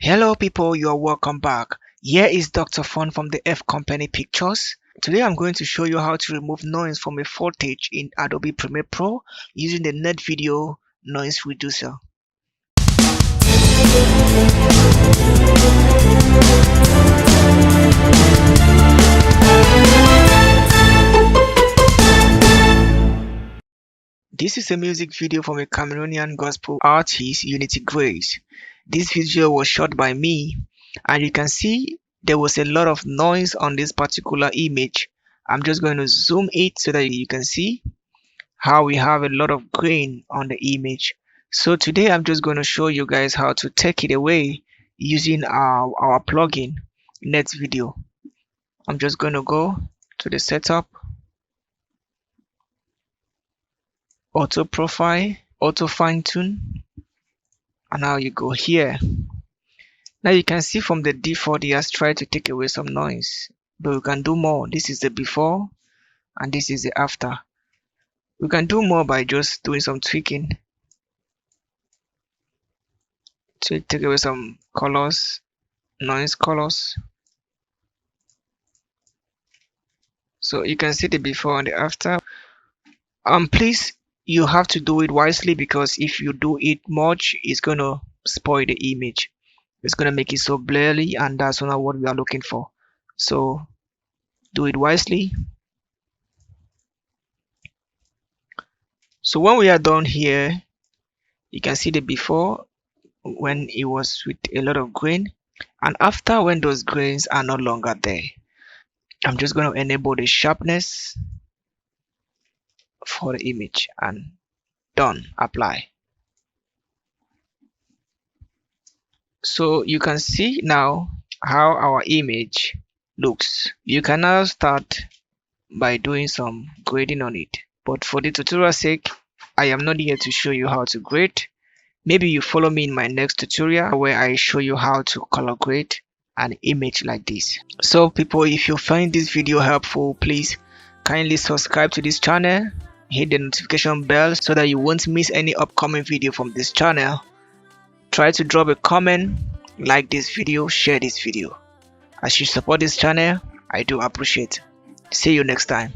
Hello people, you are welcome back. Here is Dr. Fun from the F Company Pictures. Today I'm going to show you how to remove noise from a footage in Adobe Premiere Pro using the Net Video Noise Reducer. This is a music video from a Cameroonian gospel artist, Unity Grace. This video was shot by me, and you can see there was a lot of noise on this particular image. I'm just going to zoom it so that you can see how we have a lot of grain on the image. So today I'm just going to show you guys how to take it away using our plugin Net Video. I'm just going to go to the setup, auto profile, auto fine tune, and now you go here. Now you can see from the default he has tried to take away some noise, but we can do more. This is the before and this is the after. We can do more by just doing some tweaking to take away some colors, noise colors. So you can see the before and the after. Please, you have to do it wisely, because if you do it much, it's gonna spoil the image. It's gonna make it so blurry, and that's not what we are looking for. So do it wisely. So when we are done here, you can see the before when it was with a lot of grain, and after when those grains are no longer there. I'm just going to enable the sharpness for the image and done, apply. So you can see now how our image looks. You can now start by doing some grading on it, but for the tutorial sake, I am not here to show you how to grade. Maybe you follow me in my next tutorial where I show you how to color grade an image like this. So people, if you find this video helpful, please kindly subscribe to this channel, hit the notification bell so that you won't miss any upcoming video from this channel. Try to drop a comment, like this video, share this video. As you support this channel, I do appreciate. See you next time.